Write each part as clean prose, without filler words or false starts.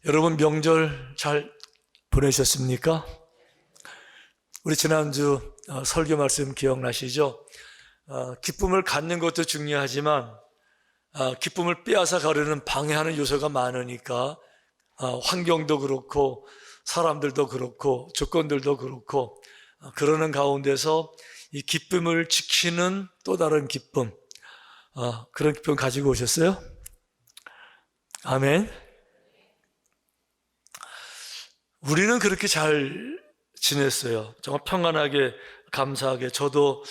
여러분 명절 잘 보내셨습니까? 우리 지난주 설교 말씀 기억나시죠? 기쁨을 갖는 것도 중요하지만 기쁨을 빼앗아 가려는 방해하는 요소가 많으니까 환경도 그렇고 사람들도 그렇고 조건들도 그렇고 그러는 가운데서 이 기쁨을 지키는 또 다른 기쁨, 그런 기쁨 가지고 오셨어요? 아멘. 우리는 그렇게 잘 지냈어요. 정말 평안하게 감사하게. 저도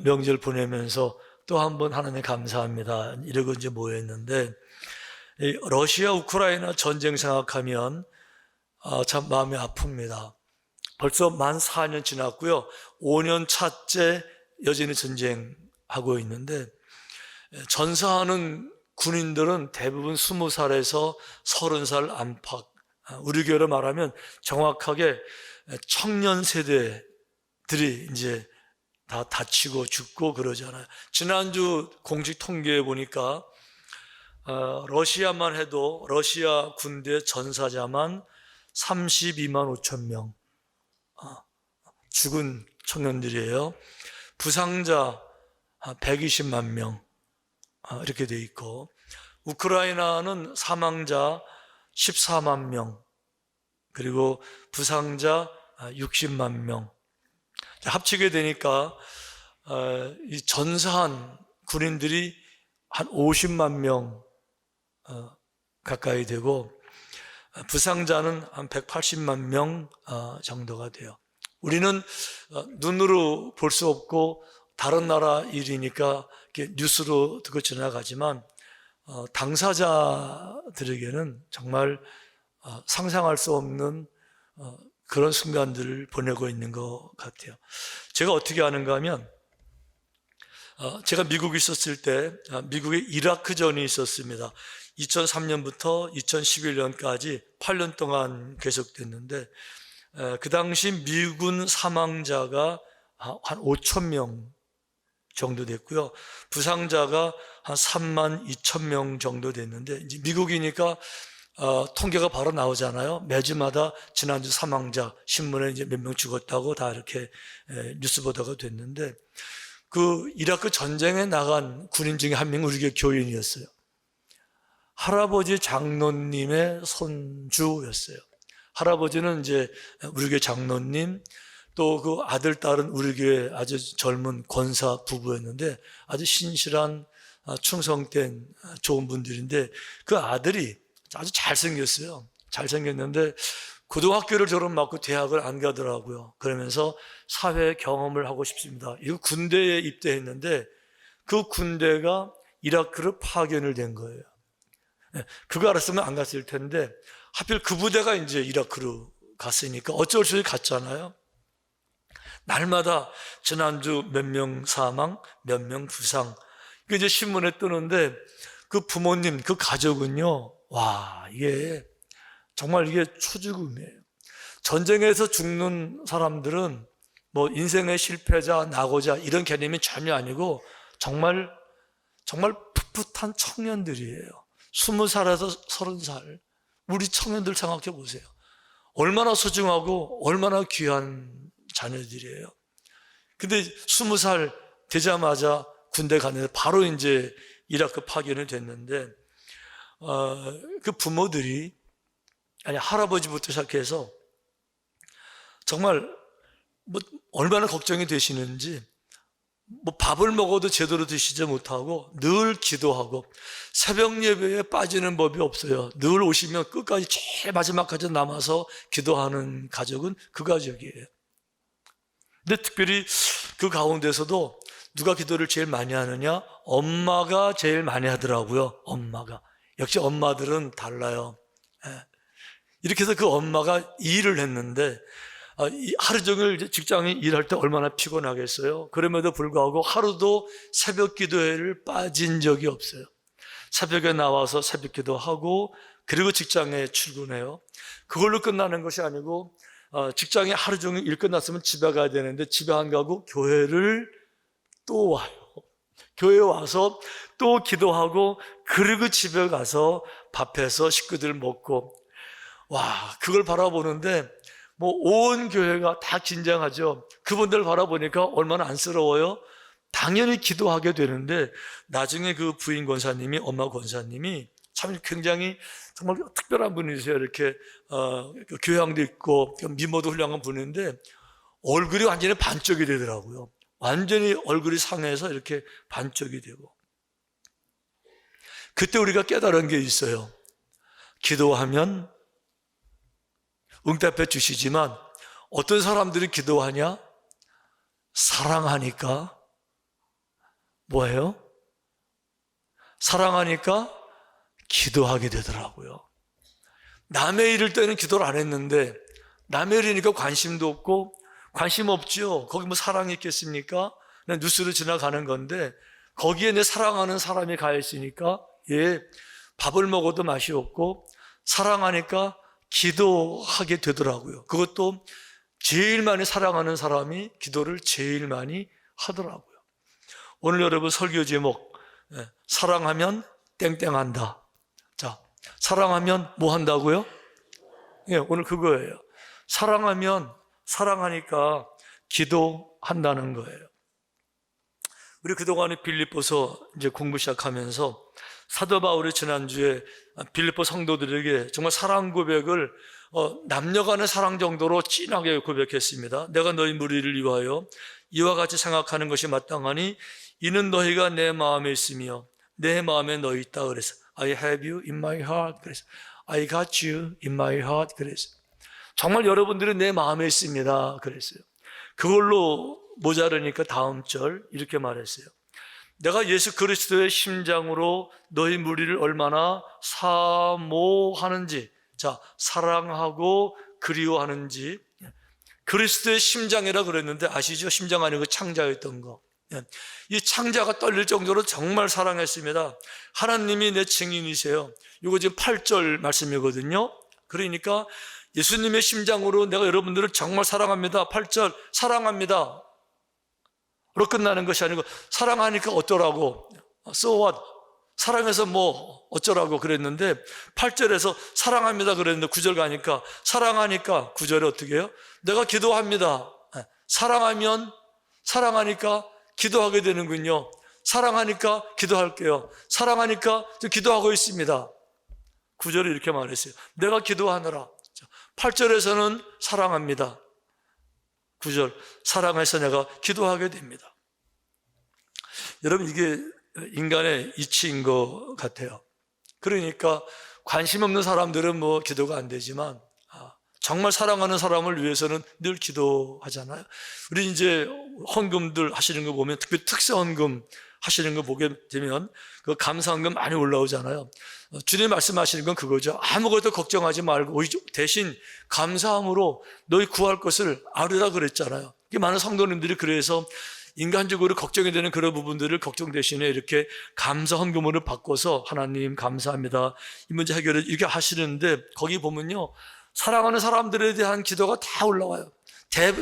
명절 보내면서 또 한 번 하나님 감사합니다 이러고 이제 모였는데, 러시아 우크라이나 전쟁 생각하면 참 마음이 아픕니다. 벌써 만 4년 지났고요. 5년 차째 여전히 전쟁하고 있는데, 전사하는 군인들은 대부분 20살에서 30살 안팎, 우리 교회로 말하면 정확하게 청년 세대들이 이제 다 다치고 죽고 그러잖아요. 지난주 공식 통계에 보니까 러시아만 해도 러시아 군대 전사자만 32만 5천 명 죽은 청년들이에요. 부상자 120만 명 이렇게 돼 있고, 우크라이나는 사망자 14만 명, 그리고 부상자 60만 명. 합치게 되니까 이 전사한 군인들이 한 50만 명 가까이 되고, 부상자는 한 180만 명 정도가 돼요. 우리는 눈으로 볼 수 없고 다른 나라 일이니까 이렇게 뉴스로 듣고 지나가지만 당사자들에게는 정말 상상할 수 없는 그런 순간들을 보내고 있는 것 같아요. 제가 어떻게 아는가 하면, 제가 미국에 있었을 때 미국에 이라크전이 있었습니다. 2003년부터 2011년까지 8년 동안 계속됐는데, 그 당시 미군 사망자가 한 5천 명 정도 됐고요. 부상자가 한 3만 2천 명 정도 됐는데, 이제 미국이니까 통계가 바로 나오잖아요. 매주마다 지난주 사망자 신문에 이제 몇 명 죽었다고 다 이렇게 뉴스 보도가 됐는데, 그 이라크 전쟁에 나간 군인 중에 한 명이 우리 교인이었어요. 할아버지 장로님의 손주였어요. 할아버지는 이제 우리 교회 장로님, 또 그 아들, 딸은 우리 교회 아주 젊은 권사 부부였는데 아주 신실한 충성된 좋은 분들인데, 그 아들이 아주 잘생겼어요. 잘생겼는데 고등학교를 졸업하고 대학을 안 가더라고요. 그러면서 사회 경험을 하고 싶습니다. 이거 군대에 입대했는데 그 군대가 이라크로 파견을 된 거예요. 그거 알았으면 안 갔을 텐데 하필 그 부대가 이제 이라크로 갔으니까 어쩔 수 없이 갔잖아요. 날마다 지난주 몇 명 사망, 몇 명 부상, 그 이제 신문에 뜨는데, 그 부모님, 그 가족은요, 와, 이게 정말 이게 초죽음이에요. 전쟁에서 죽는 사람들은 뭐 인생의 실패자, 낙오자 이런 개념이 전혀 아니고 정말 풋풋한 청년들이에요. 20살에서 30살. 우리 청년들 생각해 보세요. 얼마나 소중하고 얼마나 귀한 자녀들이에요. 근데 20살 되자마자 군대 갔는데 바로 이제 이라크 파견이 됐는데, 그 부모들이, 아니 할아버지부터 시작해서 정말 뭐 얼마나 걱정이 되시는지, 뭐 밥을 먹어도 제대로 드시지 못하고 늘 기도하고, 새벽 예배에 빠지는 법이 없어요. 늘 오시면 끝까지 제일 마지막까지 남아서 기도하는 가족은 그 가족이에요. 근데 특별히 그 가운데서도 누가 기도를 제일 많이 하느냐? 엄마가 제일 많이 하더라고요. 엄마가. 역시 엄마들은 달라요. 이렇게 해서 그 엄마가 일을 했는데, 하루 종일 직장에 일할 때 얼마나 피곤하겠어요. 그럼에도 불구하고 하루도 새벽 기도회를 빠진 적이 없어요. 새벽에 나와서 새벽 기도하고 그리고 직장에 출근해요. 그걸로 끝나는 것이 아니고, 직장에 하루 종일 일 끝났으면 집에 가야 되는데 집에 안 가고 교회를 또 와요. 교회에 와서 또 기도하고, 그리고 집에 가서 밥해서 식구들 먹고, 와, 그걸 바라보는데 뭐 온 교회가 다 긴장하죠. 그분들 바라보니까 얼마나 안쓰러워요. 당연히 기도하게 되는데 나중에 그 부인 권사님이, 엄마 권사님이 참 굉장히 정말 특별한 분이세요. 이렇게 교양도 있고 미모도 훌륭한 분인데 얼굴이 완전히 반쪽이 되더라고요. 완전히 얼굴이 상해서 이렇게 반쪽이 되고. 그때 우리가 깨달은 게 있어요. 기도하면 응답해 주시지만 어떤 사람들이 기도하냐? 사랑하니까 뭐예요? 사랑하니까 기도하게 되더라고요. 남의 일일 때는 기도를 안 했는데 남의 일이니까 관심도 없고, 관심 없죠. 거기 뭐 사랑이 있겠습니까? 그냥 뉴스로 지나가는 건데 거기에 내 사랑하는 사람이 가 있으니까 밥을 먹어도 맛이 없고 사랑하니까 기도하게 되더라고요. 그것도 제일 많이 사랑하는 사람이 기도를 제일 많이 하더라고요. 오늘 여러분 설교 제목, 사랑하면 땡땡한다. 자, 사랑하면 뭐 한다고요? 오늘 그거예요. 사랑하니까 기도한다는 거예요. 우리 그동안에 빌립보서 이제 공부 시작하면서 사도 바울이 지난주에 빌립보 성도들에게 정말 사랑 고백을 남녀 간의 사랑 정도로 진하게 고백했습니다. 내가 너희 무리를 위하여 이와 같이 생각하는 것이 마땅하니 이는 너희가 내 마음에 있으며 내 마음에 너희 있다 그래서 I have you in my heart 그래서 I got you in my heart 그래서 정말 여러분들이 내 마음에 있습니다 그랬어요. 그걸로 모자르니까 다음 절 이렇게 말했어요. 내가 예수 그리스도의 심장으로 너희 무리를 얼마나 사모하는지, 자, 사랑하고 그리워하는지. 그리스도의 심장이라 그랬는데 아시죠? 심장 아니고 창자였던 거. 이 창자가 떨릴 정도로 정말 사랑했습니다. 하나님이 내 증인이세요. 이거 지금 8절 말씀이거든요. 그러니까 예수님의 심장으로 내가 여러분들을 정말 사랑합니다. 8절 사랑합니다 로 끝나는 것이 아니고 사랑하니까 어쩌라고, so what, 사랑해서 뭐 어쩌라고 그랬는데 8절에서 사랑합니다 그랬는데 9절 가니까 사랑하니까 9절에 어떻게 해요? 내가 기도합니다. 사랑하니까 기도하게 되는군요. 사랑하니까 기도할게요. 사랑하니까 기도하고 있습니다. 9절에 이렇게 말했어요. 내가 기도하느라. 8절에서는 사랑합니다. 9절 사랑해서 내가 기도하게 됩니다. 여러분 이게 인간의 이치인 것 같아요. 그러니까 관심 없는 사람들은 뭐 기도가 안 되지만 정말 사랑하는 사람을 위해서는 늘 기도하잖아요. 우리 이제 헌금들 하시는 거 보면 특히 특세 헌금 하시는 거 보게 되면 그 감사 헌금 많이 올라오잖아요. 주님 말씀하시는 건 그거죠. 아무것도 걱정하지 말고 대신 감사함으로 너희 구할 것을 아뢰라 그랬잖아요. 많은 성도님들이 그래서 인간적으로 걱정이 되는 그런 부분들을 걱정 대신에 이렇게 감사 헌금으로 바꿔서 하나님 감사합니다, 이 문제 해결을 이렇게 하시는데 거기 보면요 사랑하는 사람들에 대한 기도가 다 올라와요.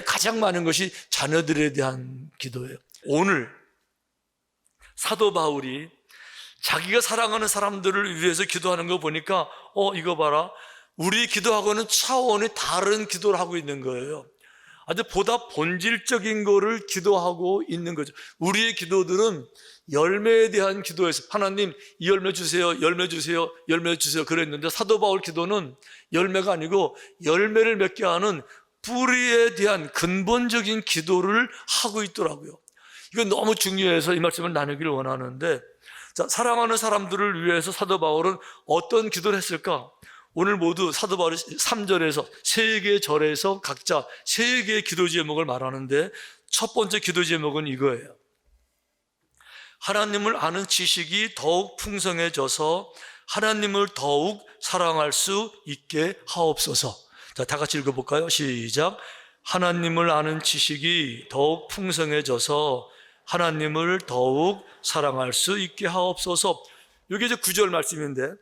가장 많은 것이 자녀들에 대한 기도예요. 오늘 사도 바울이 자기가 사랑하는 사람들을 위해서 기도하는 거 보니까 이거 봐라, 우리 기도하고는 차원이 다른 기도를 하고 있는 거예요. 아주 보다 본질적인 거를 기도하고 있는 거죠. 우리의 기도들은 열매에 대한 기도에서 하나님 이 열매 주세요, 열매 주세요, 열매 주세요 그랬는데 사도 바울 기도는 열매가 아니고 열매를 맺게 하는 뿌리에 대한 근본적인 기도를 하고 있더라고요. 이건 너무 중요해서 이 말씀을 나누기를 원하는데, 자, 사랑하는 사람들을 위해서 사도 바울은 어떤 기도를 했을까? 오늘 모두 사도 바울이 3절에서 3개의 절에서 각자 3개의 기도 제목을 말하는데 첫 번째 기도 제목은 이거예요. 하나님을 아는 지식이 더욱 풍성해져서 하나님을 더욱 사랑할 수 있게 하옵소서. 자, 다 같이 읽어볼까요? 시작. 하나님을 아는 지식이 더욱 풍성해져서 하나님을 더욱 사랑할 수 있게 하옵소서. 이게 이제 9절 말씀인데,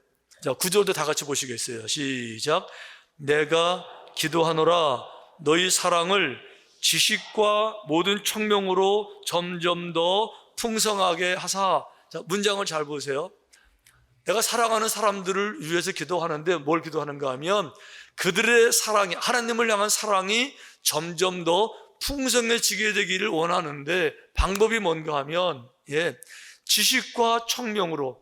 자, 9절도 다 같이 보시겠어요? 시작. 내가 기도하노라 너희 사랑을 지식과 모든 총명으로 점점 더 풍성하게 하사. 자, 문장을 잘 보세요. 내가 사랑하는 사람들을 위해서 기도하는데 뭘 기도하는가 하면 그들의 사랑이, 하나님을 향한 사랑이 점점 더 풍성해지게 되기를 원하는데 방법이 뭔가 하면 지식과 청명으로,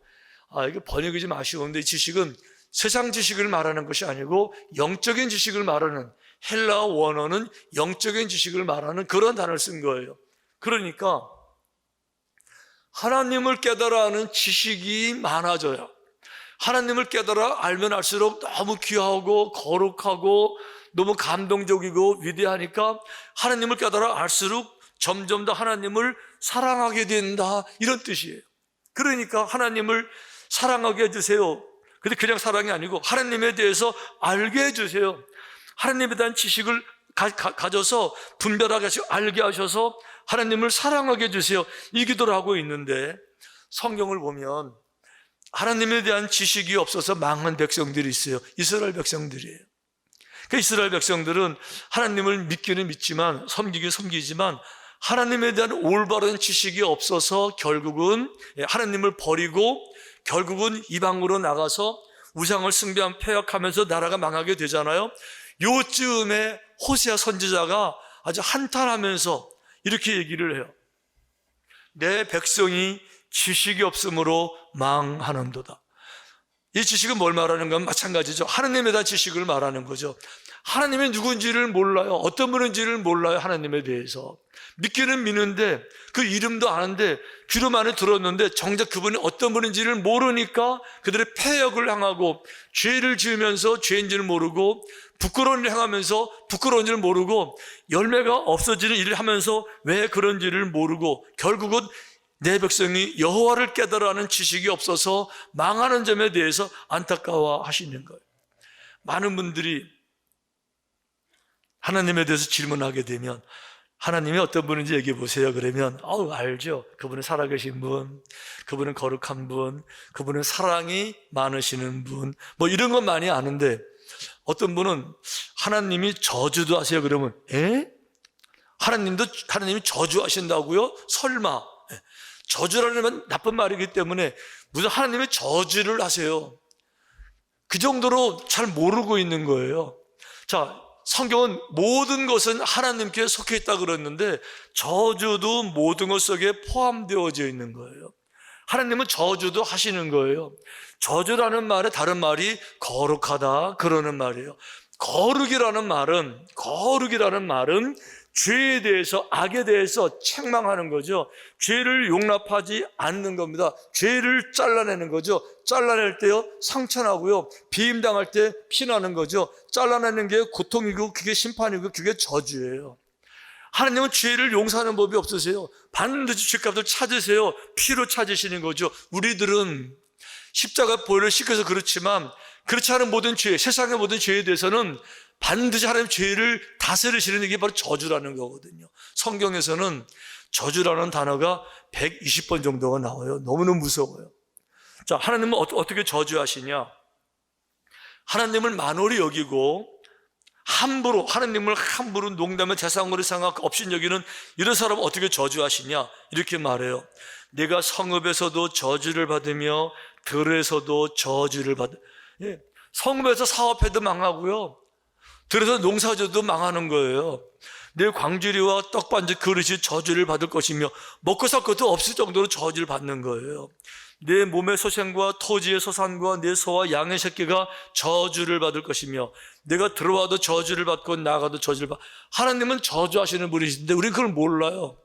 이게 번역이 좀 아쉬운데 이 지식은 세상 지식을 말하는 것이 아니고 영적인 지식을 말하는, 헬라어 원어는 영적인 지식을 말하는 그런 단어를 쓴 거예요. 그러니까 하나님을 깨달아 아는 지식이 많아져요. 하나님을 깨달아 알면 알수록 너무 귀하고 거룩하고 너무 감동적이고 위대하니까 하나님을 깨달아 알수록 점점 더 하나님을 사랑하게 된다, 이런 뜻이에요. 그러니까 하나님을 사랑하게 해주세요. 근데 그냥 사랑이 아니고 하나님에 대해서 알게 해주세요. 하나님에 대한 지식을 가져서 분별하게 하시고 알게 하셔서 하나님을 사랑하게 해주세요. 이 기도를 하고 있는데 성경을 보면 하나님에 대한 지식이 없어서 망한 백성들이 있어요. 이스라엘 백성들이에요. 그 이스라엘 백성들은 하나님을 믿기는 믿지만, 섬기긴 섬기지만 하나님에 대한 올바른 지식이 없어서 결국은 하나님을 버리고 결국은 이방으로 나가서 우상을 숭배한 폐역하면서 나라가 망하게 되잖아요. 요쯤에 호세아 선지자가 아주 한탄하면서 이렇게 얘기를 해요. 내 백성이 지식이 없으므로 망하는도다. 이 지식은 뭘 말하는 건 마찬가지죠. 하나님에 대한 지식을 말하는 거죠. 하나님이 누군지를 몰라요. 어떤 분인지를 몰라요. 하나님에 대해서 믿기는 믿는데 그 이름도 아는데 귀로만은 들었는데 정작 그분이 어떤 분인지를 모르니까 그들의 패역을 향하고 죄를 지으면서 죄인지를 모르고 부끄러운 일을 행하면서 부끄러운 일을 모르고 열매가 없어지는 일을 하면서 왜 그런지를 모르고 결국은 내 백성이 여호와를 깨달아 하는 지식이 없어서 망하는 점에 대해서 안타까워 하시는 거예요. 많은 분들이 하나님에 대해서 질문하게 되면 하나님이 어떤 분인지 얘기해 보세요. 그러면 알죠. 그분은 살아계신 분, 그분은 거룩한 분, 그분은 사랑이 많으시는 분, 뭐 이런 건 많이 아는데 어떤 분은 하나님이 저주도 하세요. 그러면 하나님이 저주하신다고요? 설마. 저주라는 건 나쁜 말이기 때문에 무슨 하나님의 저주를 하세요. 그 정도로 잘 모르고 있는 거예요. 자, 성경은 모든 것은 하나님께 속해 있다 그랬는데 저주도 모든 것 속에 포함되어져 있는 거예요. 하나님은 저주도 하시는 거예요. 저주라는 말의 다른 말이 거룩하다 그러는 말이에요. 거룩이라는 말은 죄에 대해서, 악에 대해서 책망하는 거죠. 죄를 용납하지 않는 겁니다. 죄를 잘라내는 거죠. 잘라낼 때요 상처나고요, 비임당할 때 피나는 거죠. 잘라내는 게 고통이고 그게 심판이고 그게 저주예요. 하나님은 죄를 용서하는 법이 없으세요. 반드시 죄값을 찾으세요. 피로 찾으시는 거죠. 우리들은 십자가 보혈을 씻겨서 그렇지만 그렇지 않은 모든 죄, 세상의 모든 죄에 대해서는 반드시 하나님 죄를 다스리시는 게 바로 저주라는 거거든요. 성경에서는 저주라는 단어가 120번 정도가 나와요. 너무너무 무서워요. 자, 하나님은 어떻게 저주하시냐? 하나님을 만홀히 여기고 하나님을 함부로 농담의 대상으로 생각 없이 여기는 이런 사람은 어떻게 저주하시냐? 이렇게 말해요. 내가 성읍에서도 저주를 받으며 들에서도 저주를 받으며. 성읍에서 사업해도 망하고요, 들에서 농사져도 망하는 거예요. 내 광주리와 떡반지 그릇이 저주를 받을 것이며 먹고 살 것도 없을 정도로 저주를 받는 거예요. 내 몸의 소생과 토지의 소산과 내 소와 양의 새끼가 저주를 받을 것이며 내가 들어와도 저주를 받고 나가도 저주를 받고. 하나님은 저주하시는 분이신데 우리는 그걸 몰라요.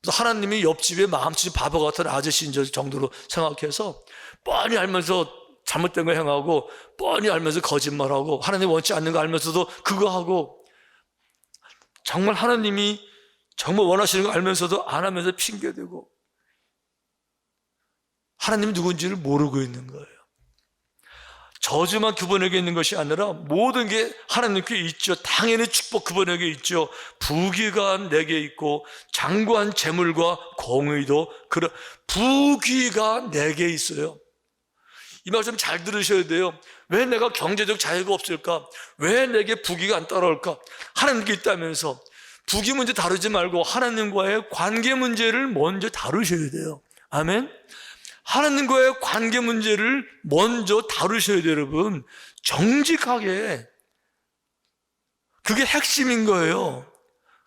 하나님이 옆집에 마음씨 바보 같은 아저씨인 정도로 생각해서 뻔히 알면서 잘못된 거 행하고 뻔히 알면서 거짓말하고 하나님 원치 않는 거 알면서도 그거 하고, 정말 하나님이 정말 원하시는 거 알면서도 안 하면서 핑계대고 하나님이 누군지를 모르고 있는 거예요. 저주만 그분에게 있는 것이 아니라 모든 게 하나님께 있죠. 당연히 축복 그분에게 있죠. 부귀가 내게 있고 장구한 재물과 공의도 그런 부귀가 내게 있어요. 이 말씀 잘 들으셔야 돼요. 왜 내가 경제적 자유가 없을까? 왜 내게 부귀가 안 따라올까? 하나님께 있다면서 부귀 문제 다루지 말고 하나님과의 관계 문제를 먼저 다루셔야 돼요. 아멘. 하나님과의 관계 문제를 먼저 다루셔야 돼요, 여러분. 정직하게. 그게 핵심인 거예요.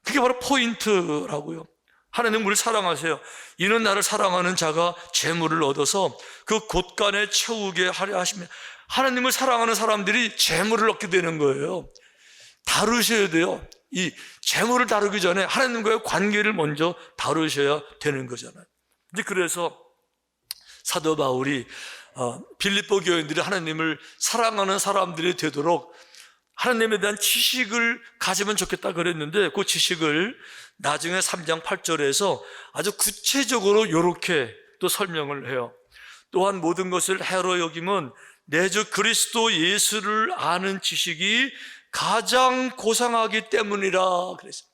그게 바로 포인트라고요. 하나님 우리를 사랑하세요. 이는 나를 사랑하는 자가 재물을 얻어서 그 곳간에 채우게 하려 하시면, 하나님을 사랑하는 사람들이 재물을 얻게 되는 거예요. 다루셔야 돼요. 이 재물을 다루기 전에 하나님과의 관계를 먼저 다루셔야 되는 거잖아요. 이제 그래서 사도 바울이 빌립보 교인들이 하나님을 사랑하는 사람들이 되도록 하나님에 대한 지식을 가지면 좋겠다 그랬는데, 그 지식을 나중에 3장 8절에서 아주 구체적으로 이렇게 또 설명을 해요. 또한 모든 것을 해로 여김은 내 주 그리스도 예수를 아는 지식이 가장 고상하기 때문이라 그랬어요.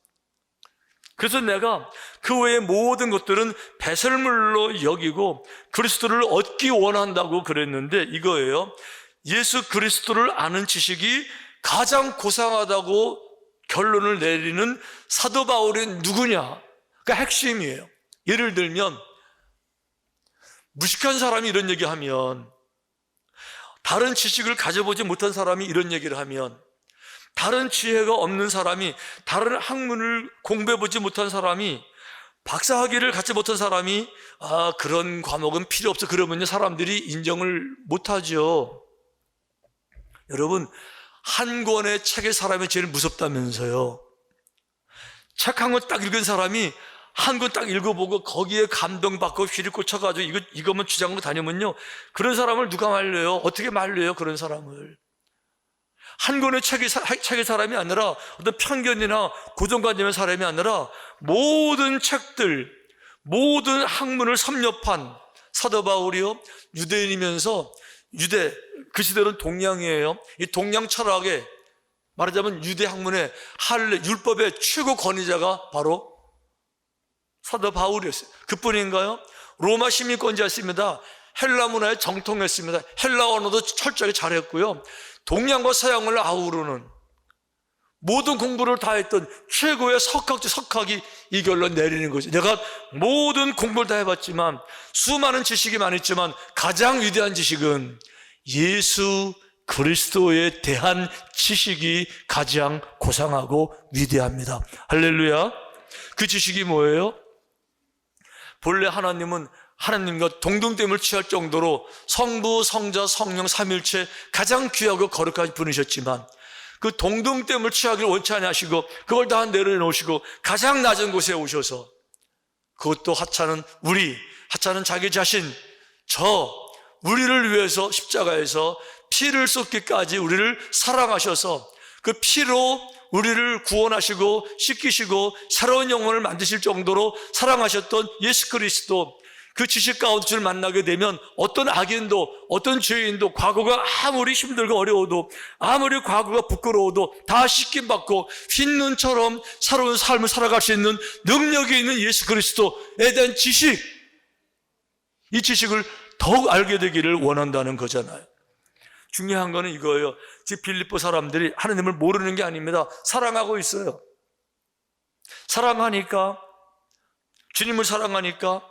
그래서 내가 그 외의 모든 것들은 배설물로 여기고 그리스도를 얻기 원한다고 그랬는데, 이거예요. 예수 그리스도를 아는 지식이 가장 고상하다고 결론을 내리는 사도 바울이 누구냐? 그러니까 핵심이에요. 예를 들면 무식한 사람이 이런 얘기하면, 다른 지식을 가져보지 못한 사람이 이런 얘기를 하면, 다른 지혜가 없는 사람이, 다른 학문을 공부해보지 못한 사람이, 박사학위를 갖지 못한 사람이 그런 과목은 필요 없어 그러면요, 사람들이 인정을 못하죠. 여러분, 한 권의 책의 사람이 제일 무섭다면서요. 책 한 권 딱 읽은 사람이 한 권 딱 읽어보고 거기에 감동받고 휘리 꽂혀가지고 이것만 주장하고 다니면요, 그런 사람을 누가 말려요? 어떻게 말려요, 그런 사람을? 한 권의 책의 사람이 아니라, 어떤 편견이나 고정관념의 사람이 아니라, 모든 책들, 모든 학문을 섭렵한 사도 바울이요, 유대인이면서, 그 시대는 동양이에요. 이 동양 철학에, 말하자면 유대 학문의 율법의 최고 권위자가 바로 사도 바울이었어요. 그뿐인가요? 로마 시민권자였습니다. 헬라 문화에 정통했습니다. 헬라 언어도 철저히 잘했고요. 동양과 서양을 아우르는 모든 공부를 다 했던 최고의 석학이 이 결론 내리는 거죠. 내가 모든 공부를 다 해봤지만, 수많은 지식이 많았지만 가장 위대한 지식은 예수 그리스도에 대한 지식이 가장 고상하고 위대합니다. 할렐루야. 그 지식이 뭐예요? 본래 하나님은 하나님과 동등됨을 취할 정도로 성부, 성자, 성령 삼일체 가장 귀하고 거룩한 분이셨지만, 그 동등됨을 취하기를 원치 않으시고 그걸 다 내려놓으시고 가장 낮은 곳에 오셔서, 그것도 하찮은 자기 자신, 우리를 위해서 십자가에서 피를 쏟기까지 우리를 사랑하셔서 그 피로 우리를 구원하시고 씻기시고 새로운 영혼을 만드실 정도로 사랑하셨던 예수 그리스도, 그 지식 가운데를 만나게 되면 어떤 악인도, 어떤 죄인도, 과거가 아무리 힘들고 어려워도, 아무리 과거가 부끄러워도 다 씻김받고 흰 눈처럼 새로운 삶을 살아갈 수 있는 능력이 있는 예수 그리스도에 대한 지식, 이 지식을 더욱 알게 되기를 원한다는 거잖아요. 중요한 거는 이거예요. 지금 빌립보 사람들이 하나님을 모르는 게 아닙니다. 사랑하고 있어요. 사랑하니까, 주님을 사랑하니까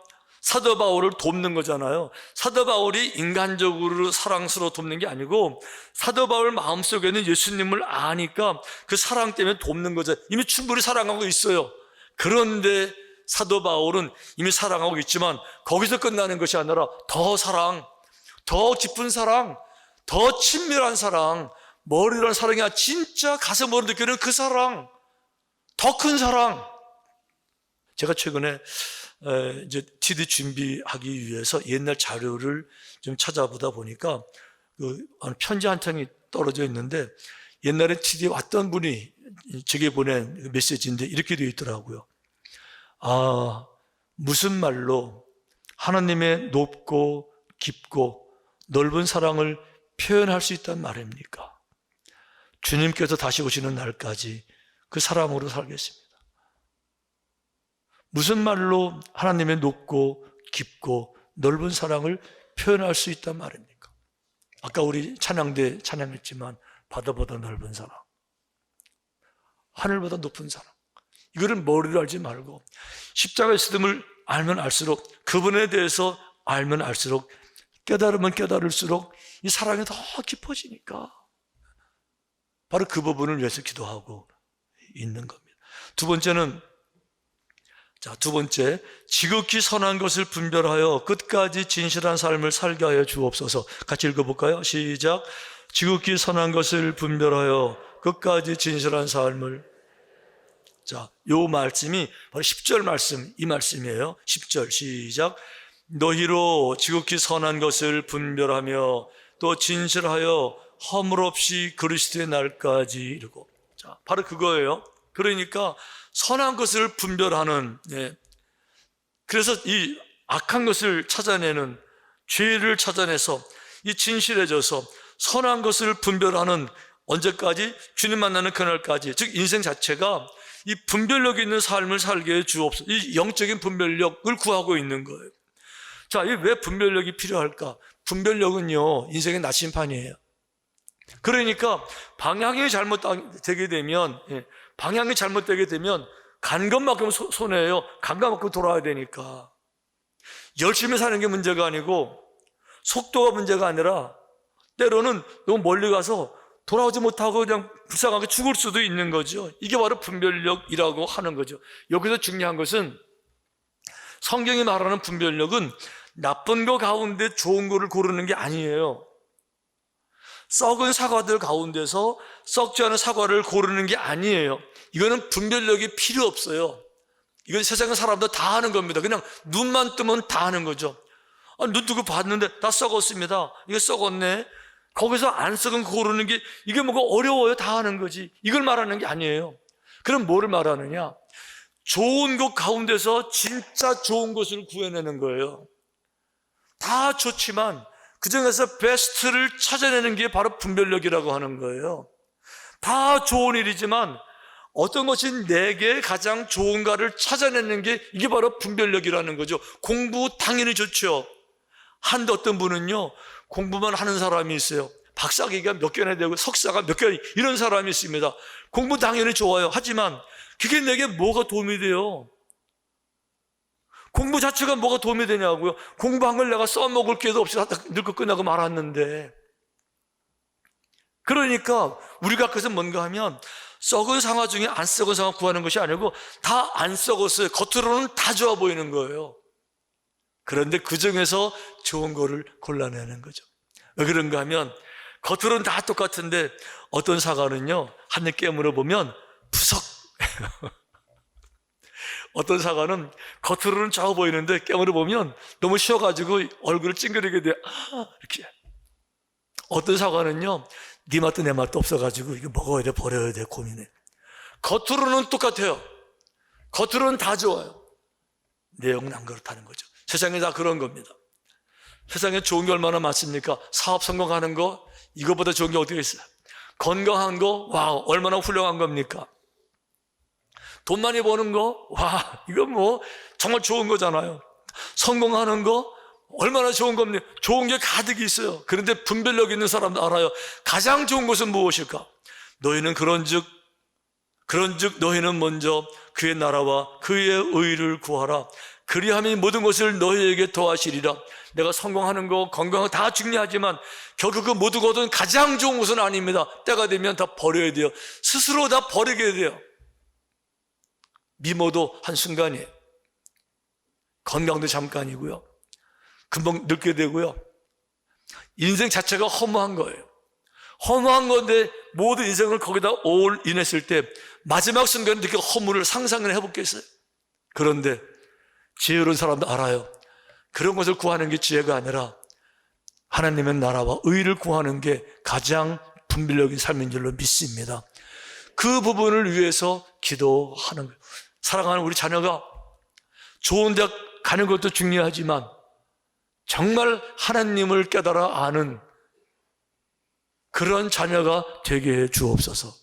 사도 바울을 돕는 거잖아요. 사도 바울이 인간적으로 사랑스러워 돕는 게 아니고, 사도 바울 마음속에는 예수님을 아니까 그 사랑 때문에 돕는 거죠. 이미 충분히 사랑하고 있어요. 그런데 사도 바울은 이미 사랑하고 있지만 거기서 끝나는 것이 아니라 더 사랑, 더 깊은 사랑, 더 친밀한 사랑, 머리란 사랑이 아니라 진짜 가슴으로 느끼는 그 사랑, 더 큰 사랑. 제가 최근에 이제 TD 준비하기 위해서 옛날 자료를 좀 찾아보다 보니까 편지 한 통이 떨어져 있는데, 옛날에 TD에 왔던 분이 제게 보낸 메시지인데 이렇게 되어 있더라고요. 무슨 말로 하나님의 높고 깊고 넓은 사랑을 표현할 수 있단 말입니까? 주님께서 다시 오시는 날까지 그 사랑으로 살겠습니다. 무슨 말로 하나님의 높고 깊고 넓은 사랑을 표현할 수 있단 말입니까? 아까 우리 찬양대 찬양했지만 바다보다 넓은 사랑, 하늘보다 높은 사랑, 이거를 머리로 알지 말고 십자가의 쓰임을 알면 알수록 그분에 대해서 알면 알수록, 깨달으면 깨달을수록 이 사랑이 더 깊어지니까 바로 그 부분을 위해서 기도하고 있는 겁니다. 두 번째, 지극히 선한 것을 분별하여 끝까지 진실한 삶을 살게 하여 주옵소서. 같이 읽어볼까요? 시작. 지극히 선한 것을 분별하여 끝까지 진실한 삶을. 자, 요 말씀이 바로 10절 말씀, 이 말씀이에요. 10절 시작. 너희로 지극히 선한 것을 분별하며 또 진실하여 허물 없이 그리스도의 날까지 이르고. 자, 바로 그거예요. 그러니까 선한 것을 분별하는, 그래서 이 악한 것을 찾아내는, 죄를 찾아내서 이 진실해져서 선한 것을 분별하는, 언제까지? 주님 만나는 그날까지. 즉 인생 자체가 이 분별력 있는 삶을 살게 해 주옵소서. 이 영적인 분별력을 구하고 있는 거예요. 자, 왜 분별력이 필요할까? 분별력은요, 인생의 나침판이에요. 그러니까 방향이 잘못되게 되면 간 것만큼 손해예요. 간 것만큼 돌아야 되니까. 열심히 사는 게 문제가 아니고 속도가 문제가 아니라 때로는 너무 멀리 가서 돌아오지 못하고 그냥 불쌍하게 죽을 수도 있는 거죠. 이게 바로 분별력이라고 하는 거죠. 여기서 중요한 것은 성경이 말하는 분별력은 나쁜 거 가운데 좋은 거를 고르는 게 아니에요. 썩은 사과들 가운데서 썩지 않은 사과를 고르는 게 아니에요. 이거는 분별력이 필요 없어요. 이건 세상의 사람들 다 하는 겁니다. 그냥 눈만 뜨면 다 하는 거죠. 눈 뜨고 봤는데 다 썩었습니다. 이게 썩었네. 거기서 안 썩은 거 고르는 게 이게 뭐가 어려워요. 다 하는 거지. 이걸 말하는 게 아니에요. 그럼 뭐를 말하느냐? 좋은 것 가운데서 진짜 좋은 것을 구해내는 거예요. 다 좋지만 그 중에서 베스트를 찾아내는 게 바로 분별력이라고 하는 거예요. 다 좋은 일이지만 어떤 것이 내게 가장 좋은가를 찾아내는 게 이게 바로 분별력이라는 거죠. 공부 당연히 좋죠. 한데 어떤 분은요, 공부만 하는 사람이 있어요. 박사학위가 몇 개나 되고 석사가 몇 개, 이런 사람이 있습니다. 공부 당연히 좋아요. 하지만 그게 내게 뭐가 도움이 돼요? 공부 자체가 뭐가 도움이 되냐고요. 공부한 걸 내가 써먹을 게도 없이 늙고 끝나고 말았는데. 그러니까 우리가 그래서 뭔가 하면 썩은 상화 중에 안 썩은 상화 구하는 것이 아니고 다 안 썩었어요. 겉으로는 다 좋아 보이는 거예요. 그런데 그 중에서 좋은 거를 골라내는 거죠. 왜 그런가 하면 겉으로는 다 똑같은데 어떤 사과는요, 한 입 깨물어 보면 부석. 어떤 사과는 겉으로는 좋아 보이는데 깨물어 보면 너무 쉬어가지고 얼굴을 찡그리게 돼요. 이렇게. 어떤 사과는요, 네 맛도 내 맛도 없어가지고 이거 먹어야 돼, 버려야 돼, 고민해. 겉으로는 똑같아요. 겉으로는 다 좋아요. 내용은 안 그렇다는 거죠. 세상에 다 그런 겁니다. 세상에 좋은 게 얼마나 많습니까? 사업 성공하는 거, 이거보다 좋은 게 어떻게 있어요? 건강한 거, 와, 얼마나 훌륭한 겁니까? 돈 많이 버는 거, 와, 이건 뭐 정말 좋은 거잖아요. 성공하는 거, 얼마나 좋은 겁니까? 좋은 게 가득 있어요. 그런데 분별력 있는 사람도 알아요. 가장 좋은 것은 무엇일까? 너희는 그런즉 너희는 먼저 그의 나라와 그의 의를 구하라. 그리하면 모든 것을 너희에게 더하시리라. 내가 성공하는 거, 건강은 다 중요하지만 결국 그 모든 것은 가장 좋은 것은 아닙니다. 때가 되면 다 버려야 돼요. 스스로 다 버리게 돼요. 미모도 한순간이에요. 건강도 잠깐이고요. 금방 늙게 되고요. 인생 자체가 허무한 거예요. 허무한 건데 모든 인생을 거기다 올인했을 때 마지막 순간에 이렇게 허무를 상상을 해보겠어요? 그런데 지혜로운 사람도 알아요. 그런 것을 구하는 게 지혜가 아니라 하나님의 나라와 의를 구하는 게 가장 분별력인 삶인 줄로 믿습니다. 그 부분을 위해서 기도하는 거예요. 사랑하는 우리 자녀가 좋은 데 가는 것도 중요하지만 정말 하나님을 깨달아 아는 그런 자녀가 되게 해 주옵소서.